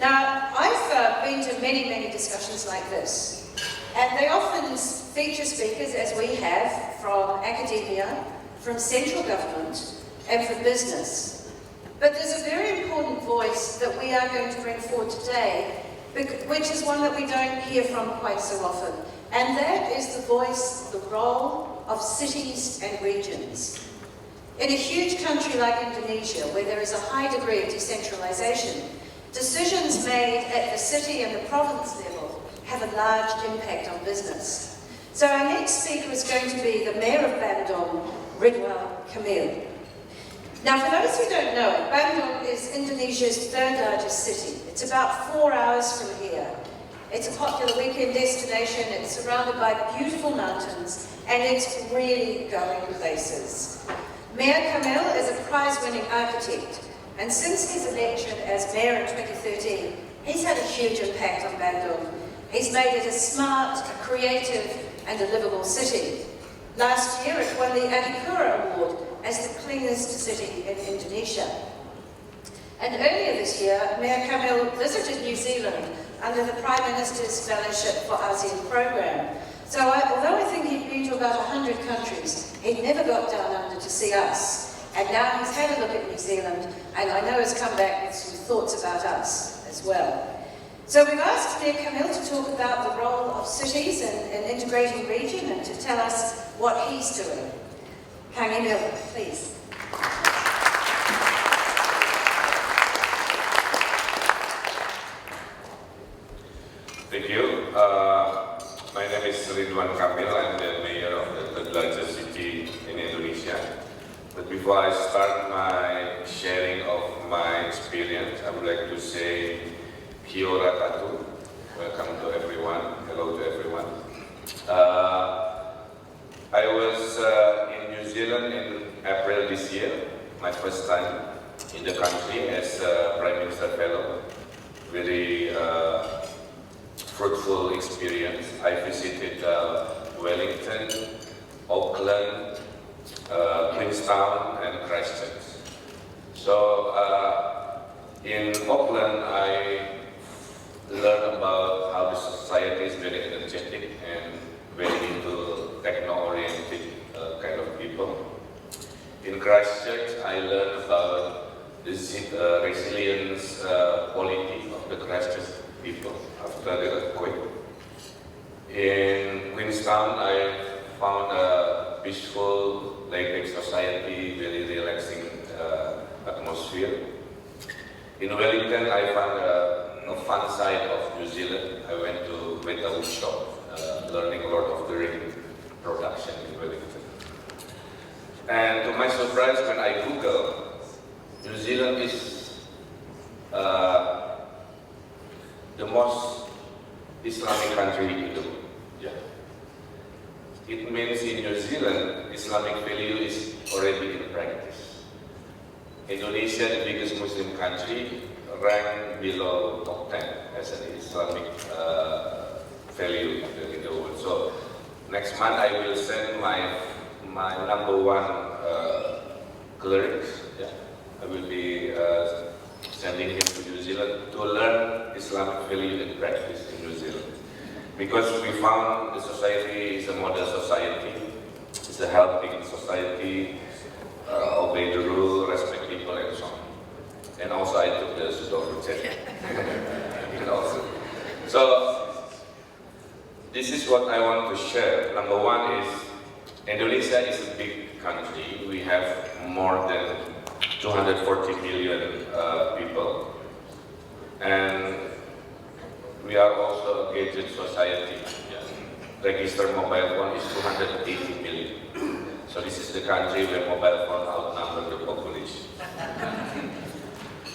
Now, I've been to many, many discussions like this, and they often feature speakers, as we have, from academia, from central government, and from business. But there's a very important voice that we are going to bring forward today, which is one that we don't hear from quite so often, and that is the voice, the role of cities and regions. In a huge country like Indonesia, where there is a high degree of decentralization, decisions made at the city and the province level have a large impact on business. So our next speaker is going to be the Mayor of Bandung, Ridwan Kamil. Now, for those who don't know, Bandung is Indonesia's third largest city. It's about 4 hours from here. It's a popular weekend destination, it's surrounded by beautiful mountains, and it's really going places. Mayor Kamil is a prize-winning architect, and since his election as mayor in 2013, he's had a huge impact on Bandung. He's made it a smart, a creative, and a livable city. Last year, it won the Adipura Award as the cleanest city in Indonesia. And earlier this year, Mayor Kamil visited New Zealand under the Prime Minister's Fellowship for ASEAN program. So although I think he'd been to about 100 countries, he'd never got down under to see us. And now he's had a look at New Zealand, and I know has come back with some thoughts about us as well. So we've asked Mayor Kamil to talk about the role of cities in integrating region and to tell us what he's doing. Kang Emil, please. Thank you. My name is Ridwan Kamil. I'm the mayor of the third largest city in Indonesia. But before I start my sharing of my experience, I would like to say Kia ora katu. Welcome to everyone. Hello to everyone. I was in New Zealand in April this year, my first time in the country as Prime Minister Fellow. Very fruitful experience. I visited Wellington, Auckland, Queenstown, and Christchurch. So in Auckland, I learned about how the society is very energetic and very into techno-oriented kind of people. In Christchurch, I learned about the resilience quality of the Christchurch people after the earthquake. In Queenstown, I found a peaceful, laid-back society, very relaxing atmosphere. In Wellington, I found a fun side of New Zealand. I went to Weta Workshop, learning Lord of the Rings production in Wellington. And to my surprise, when I Google, New Zealand is the most Islamic country in the world. Yeah. It means in New Zealand, Islamic value is already in practice. Indonesia, the biggest Muslim country, ranked below top 10 as an Islamic value in the world. So next month I will send my #1 cleric. Yeah. I will be sending him to New Zealand to learn Islamic value in practice in New Zealand. Because we found the society is a model society, it's a helping society, obey the rule, respect people, and so on. And also I took the Sudofru check. So this is what I want to share. Number one is Indonesia is a big country. We have more than 240 million people. And we are also a gadget society. Registered mobile phone is 280 million. So this is the country where mobile phone outnumber the population.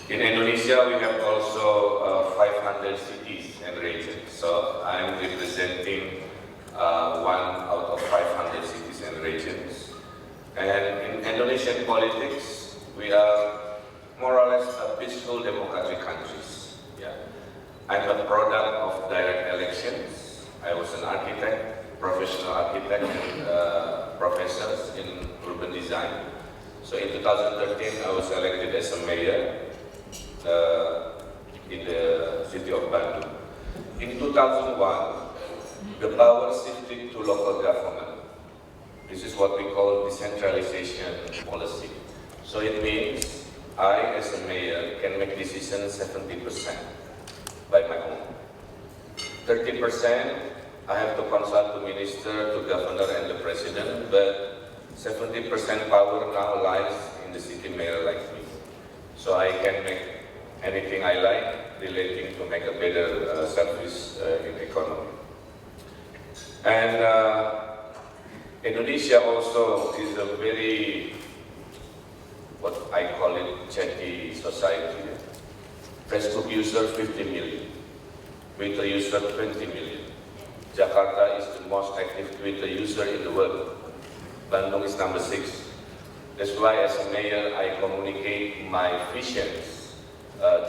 In Indonesia, we have also 500 cities and regions. So I'm representing 1 out of 500 cities and regions. And in Indonesian politics, we are more or less a peaceful democratic countries. Yeah. I'm a product of direct elections. I was an architect, professional architect, and professors in urban design. So in 2013, I was elected as a mayor in the city of Bandung. In 2001, the power shifted to local government. This is what we call decentralization policy. So it means I, as a mayor, can make decisions 70% by my own. 30%, I have to consult the minister, the governor, and the president, but 70% power now lies in the city mayor like me. So I can make anything I like relating to make a better service in economy. And Indonesia also is a very, what I call it, chatty society. Facebook user 50 million, Twitter user 20 million. Jakarta is the most active Twitter user in the world. Bandung is number 6. That's why as a mayor, I communicate my visions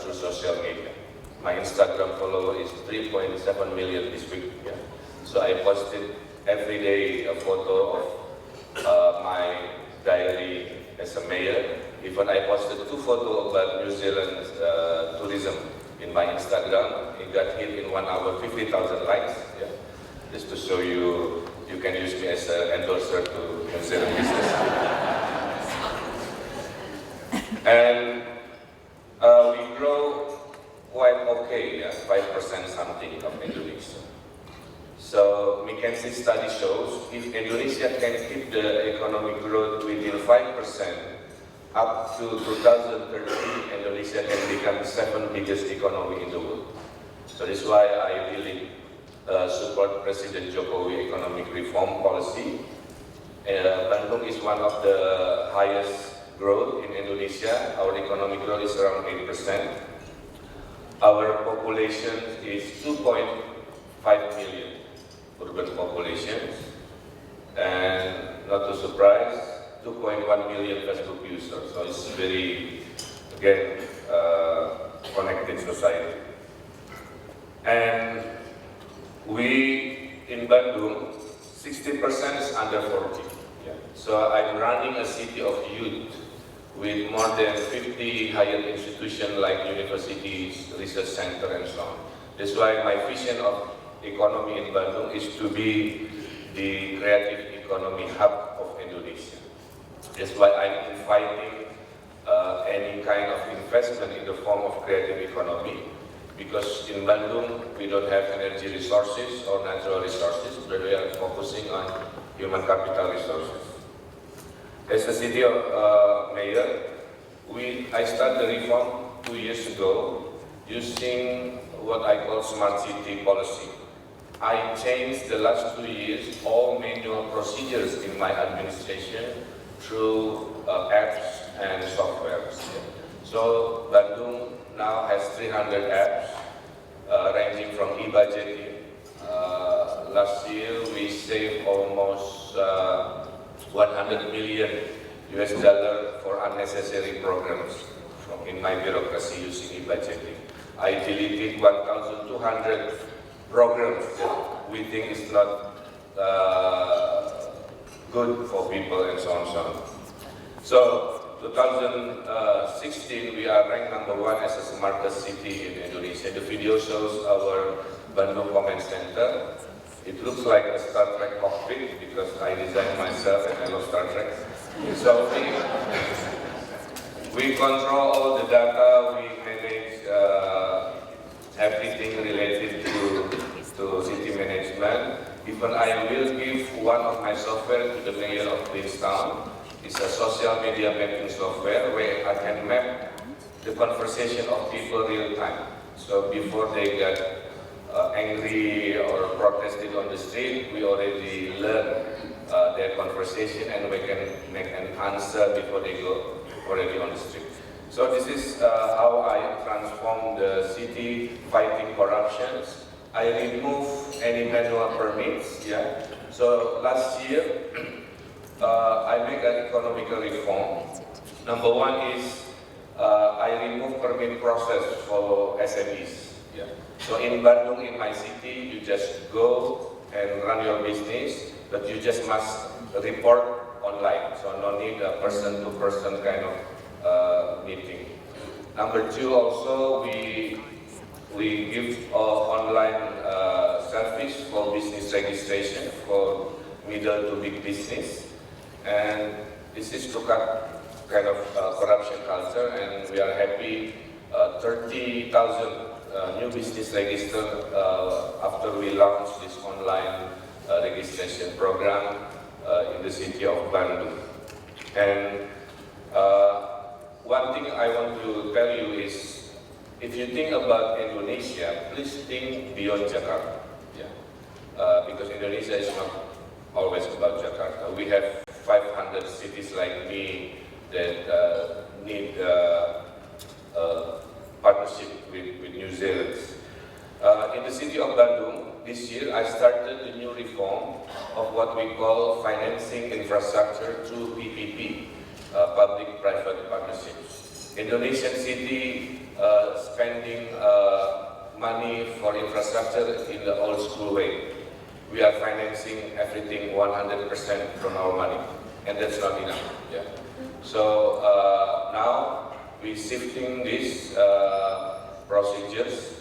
through social media. My Instagram follower is 3.7 million this week. Yeah. So I posted every day a photo of my diary as a mayor. Even I posted 2 photos about New Zealand tourism in my Instagram. It got hit in 1 hour, 50,000 likes. Yeah. Just to show you, you can use me as an endorser to New Zealand business. And we grow quite okay, yeah, 5% something of Indonesia. So McKinsey study shows if Indonesia can keep the economic growth within 5%, up to 2030, Indonesia can become the 7th biggest economy in the world. So that's why I really support President Jokowi economic reform policy. Bandung is one of the highest growth in Indonesia. Our economic growth is around 8%. Our population is 2.5 million urban population, and not to surprise, 2.1 million Facebook users. So it's very, again, connected society. And we in Bandung, 60% is under 40. Yeah. So I'm running a city of youth with more than 50 higher institutions like universities, research center, and so on. That's why my vision of economy in Bandung is to be the creative economy hub of Indonesia. That's why I'm inviting any kind of investment in the form of creative economy, because in Bandung we don't have energy resources or natural resources, but we are focusing on human capital resources. As a city mayor, I started the reform 2 years ago using what I call smart city policy. I changed the last 2 years all manual procedures in my administration through apps and software. So Bandung now has 300 apps ranging from e-budgeting. Last year we saved almost $100 million for unnecessary programs in my bureaucracy using e-budgeting. I deleted 1,200 programs that we think is not good for people and so on and so on. So 2016 we are ranked #1 as a smartest city in Indonesia. The video shows our Bandung Command Center. It looks like a Star Trek cockpit because I designed myself and I love Star Trek. So we control all the data, we manage everything related to city management. Even I will give one of my software to the mayor of Queenstown. It's a social media mapping software where I can map the conversation of people real time. So before they get angry or protested on the street, we already learn their conversation and we can make an answer before they go already on the street. So this is how I transform the city fighting corruptions. I remove any manual permits. Yeah. So last year I make an economical reform. Number 1 is I remove permit process for SMEs. Yeah. So in Bandung, in my city, you just go and run your business, but you just must report online. So no need a person-to-person kind of meeting. Number 2, also we give online service for business registration for middle to big business, and this is to cut kind of corruption culture, and we are happy 30,000 new business registered after we launched this online registration program in the city of Bandung. And one thing I want to tell you is, if you think about Indonesia, please think beyond Jakarta. Yeah. Because Indonesia is not always about Jakarta. We have 500 cities like me that need partnership with New Zealand. In the city of Bandung, this year I started a new reform of what we call financing infrastructure through PPP, public-private partnerships. Indonesian city spending money for infrastructure in the old school way. We are financing everything 100% from our money, and that's not enough. Yeah. So now we're shifting these procedures.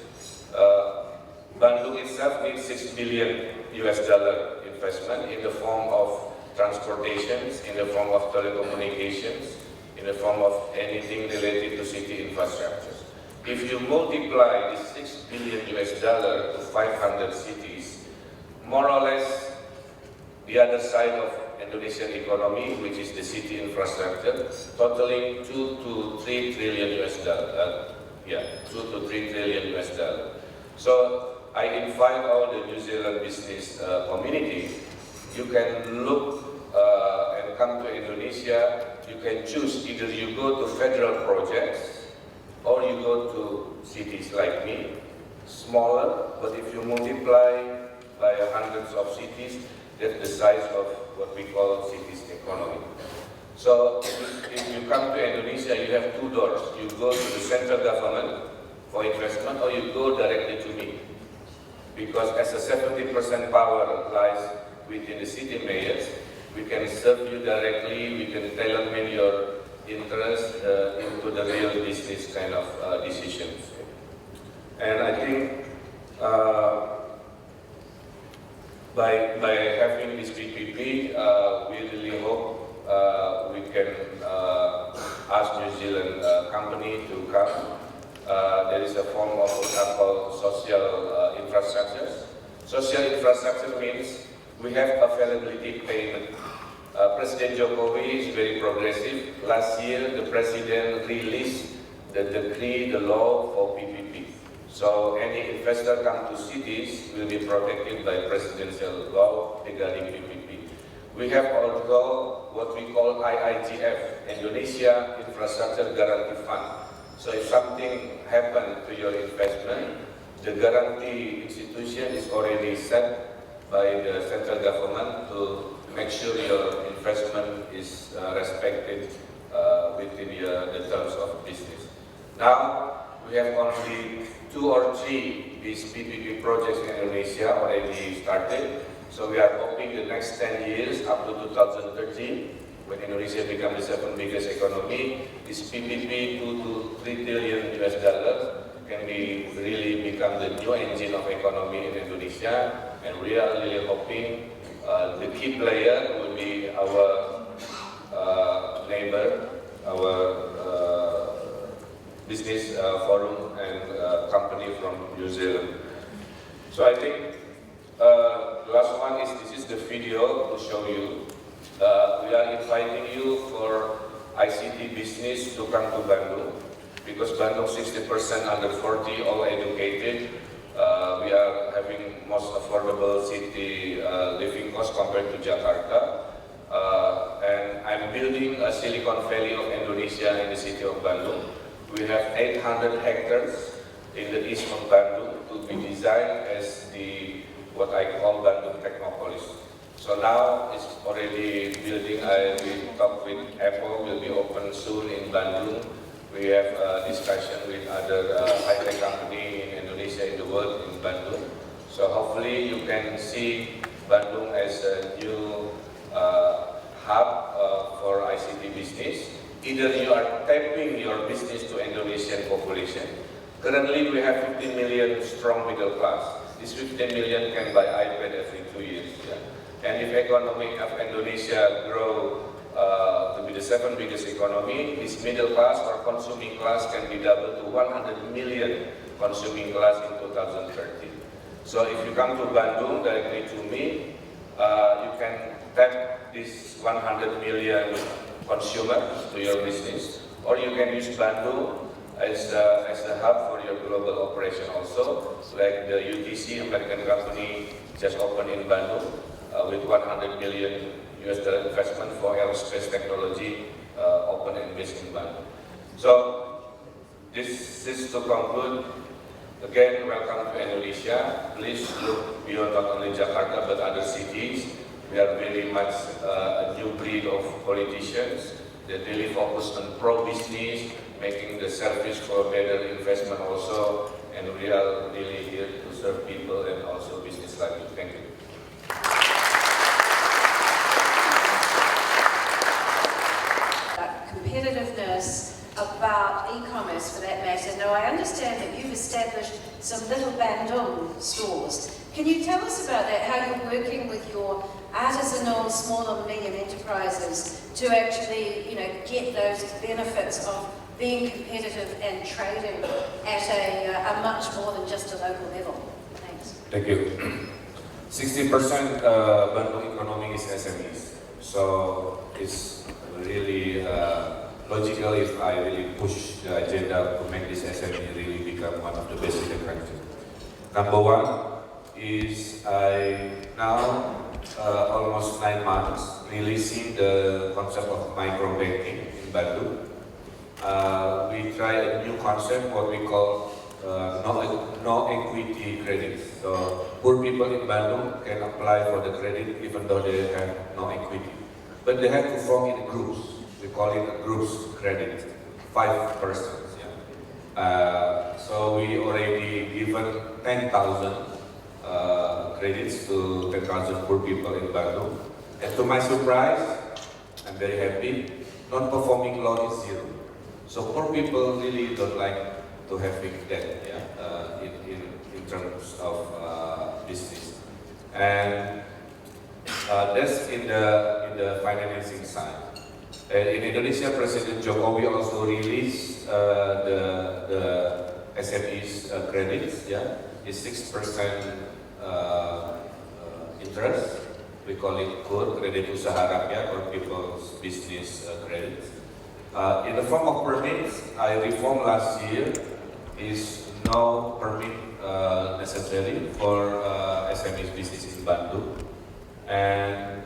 Bandung itself needs $6 billion investment in the form of transportations, in the form of telecommunications, in the form of anything related to city infrastructures. If you multiply this $6 billion to 500 cities, more or less the other side of Indonesian economy, which is the city infrastructure, totaling 2 to 3 trillion US dollar. 2 to 3 trillion US dollar. So I invite all the New Zealand business community. You can look and come to Indonesia. You can choose, either you go to federal projects or you go to cities like me, smaller, but if you multiply by hundreds of cities, that's the size of what we call cities economy. So if you come to Indonesia, you have two doors. You go to the central government for investment, or you go directly to me. Because as a 70% power lies within the city mayors, we can serve you directly, we can tailor-make your interest into the real business kind of decisions. And I think by having this PPP, we really hope we can ask New Zealand company to come. There is a form of what we call social infrastructures. Social infrastructure means we have availability payment. President Jokowi is very progressive. Last year, the president released the decree, the law for PPP. So any investor come to cities will be protected by presidential law regarding PPP. We have also what we call IIGF, Indonesia Infrastructure Guarantee Fund. So if something happened to your investment, the guarantee institution is already set by the central government to make sure your investment is respected within the terms of business. Now, we have only 2 or 3 these PPP projects in Indonesia already started. So we are hoping the next 10 years up to 2030, when Indonesia becomes the 7th biggest economy, this PPP 2 to 3 trillion US dollars can be really become the new engine of economy in Indonesia. And we are really hoping the key player will be our neighbor, our business forum and company from New Zealand. So I think the last one is, this is the video to show you. We are inviting you for ICT business to come to Bandung, because Bandung 60% under 40, all educated. We are having most affordable city living cost compared to Jakarta. And I'm building a Silicon Valley of Indonesia in the city of Bandung. We have 800 hectares in the east of Bandung to be designed as the what I call Bandung Technopolis. So now it's already building. We talked with Apple, will be open soon in Bandung. We have a discussion with other high-tech company in Indonesia, in the world, in Bandung. So hopefully you can see Bandung as a new hub for ICT business. Either you are tapping your business to Indonesian population. Currently we have 15 million strong middle class. this 15 million can buy iPad every 2 years. Yeah? And if economy of Indonesia grow to be the 7th biggest economy, this middle class or consuming class can be doubled to 100 million consuming class in 2030. So if you come to Bandung directly to me, you can tap this 100 million consumers to your business, or you can use Bandung as a hub for your global operation also, like the UTC, American company, just opened in Bandung with 100 million US dollar investment for aerospace technology, open and based in Bandung. So this is to conclude. Again, welcome to Indonesia. Please look beyond not only Jakarta but other cities. We are very much a new breed of politicians that really focus on pro-business, making the service for better investment also, and we are really here to serve people and also business like you. Thank you. Competitiveness about e-commerce for that matter. Now I understand that you've established some little Bandung stores. Can you tell us about that, how you're working with your artisanal small and medium enterprises to actually, get those benefits of being competitive and trading at a much more than just a local level? Thanks. Thank you. 60% Bandung economy is SMEs, so it's really logical if I really push the agenda to make this SME really become one of the best in the country. Number one is I now almost 9 months releasing the concept of micro banking in Bandung. We try a new concept, what we call no equity credit. So poor people in Bandung can apply for the credit even though they have no equity, but they have to form in groups. We call it a groups credit, 5 persons. Yeah. So we already given 10,000 credits to 10,000 poor people in Bandung. And to my surprise, I'm very happy, non-performing loan is 0. So poor people really don't like to have big debt, yeah, in terms of business. And that's in the financing side. In Indonesia, President Jokowi also released the SMEs credits. Yeah, it's 6% interest. We call it KUR, Kredit Usaha Rakyat, or People's Business Credits. In the form of permits, I reformed last year. Is no permit necessary for SMEs business in Bandung. And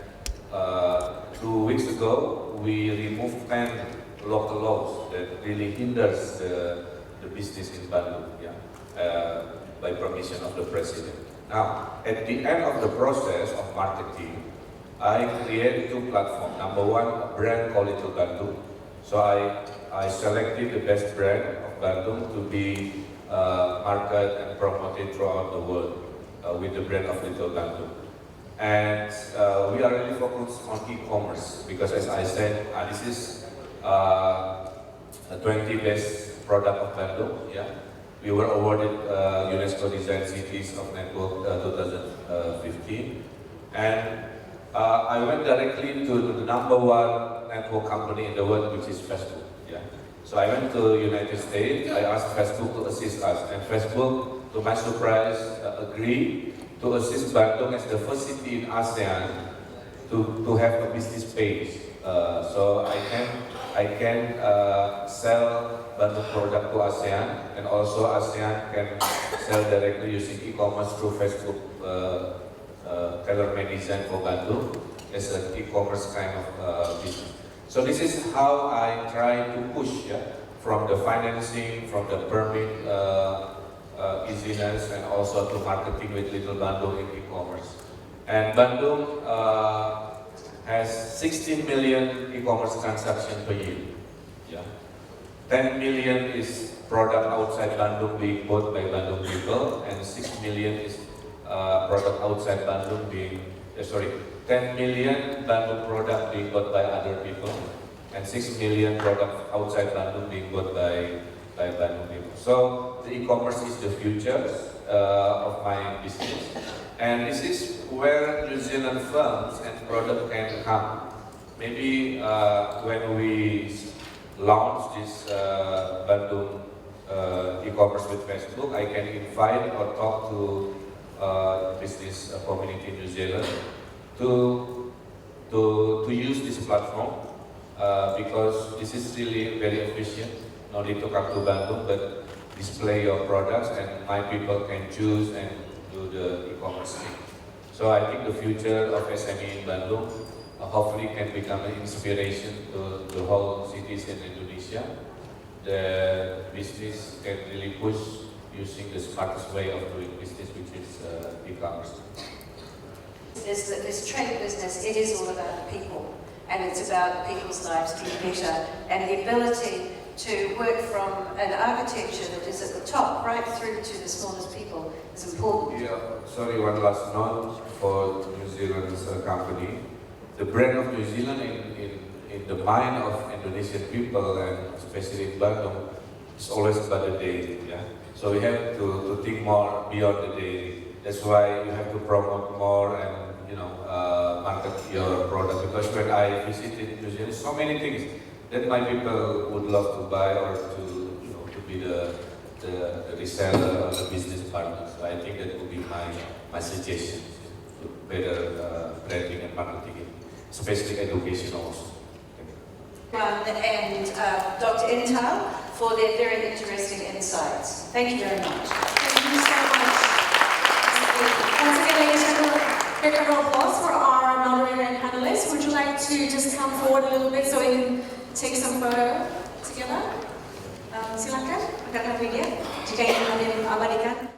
2 weeks ago, we removed 10 local laws that really hinders the business in Bandung, yeah, by permission of the President. Now, at the end of the process of marketing, I created 2 platforms. Number one, a brand called Little Bandung. So I selected the best brand of Bandung to be marketed and promoted throughout the world with the brand of Little Bandung. And we are really focused on e-commerce because, as I said, this is a 20 best product of Bandung. Yeah, we were awarded UNESCO Design Cities of Network 2015, and I went directly to the number 1 network company in the world, which is Facebook. Yeah, so I went to the United States. I asked Facebook to assist us, and Facebook, to my surprise, agreed to assist Bandung as the first city in ASEAN to have a business page. So I can sell Bandung product to ASEAN, and also ASEAN can sell directly using e-commerce through Facebook, tailor-made design for Bandung as an e-commerce kind of business. So this is how I try to push, yeah, from the financing, from the permit easiness, and also to marketing with Little Bandung in e-commerce. And Bandung has 16 million e-commerce transactions per year. Yeah. 10 million is product outside Bandung being bought by Bandung people, and 6 million is product outside Bandung being, 10 million Bandung product being bought by other people, and 6 million product outside Bandung being bought by Bandung people. So the e-commerce is the future. of my business. And this is where New Zealand firms and products can come. Maybe when we launch this Bandung e-commerce with Facebook, I can invite or talk to business community in New Zealand to use this platform because this is really very efficient. No need to come to Bandung, but display your products and my people can choose and do the e-commerce thing. So I think the future of SME in Bandung hopefully can become an inspiration to the whole cities in Indonesia. The business can really push using the smartest way of doing business, which is e-commerce. Is that this trade business, it is all about the people, and it's about people's lives being better, and the ability to work from an architecture that is at the top right through to the smallest people is important. Yeah, sorry, one last note for New Zealand's company. The brand of New Zealand in the mind of Indonesian people, and especially in Bandung, is always about the daily. Yeah? So we have to think more beyond the daily. That's why you have to promote more and market your product. Because when I visited New Zealand, so many things that my people would love to buy or to be the reseller or the business partner. So I think that would be my suggestion to better branding and marketing, especially education also. And Dr. Intal for their very interesting insights. Thank you very much. Thank you so much. Once again, ladies and gentlemen, quick round of applause for our moderator and panelists. Would you like to just come forward a little bit so we can take some photo together? Silakan, rekan media, jika ingin abadikan.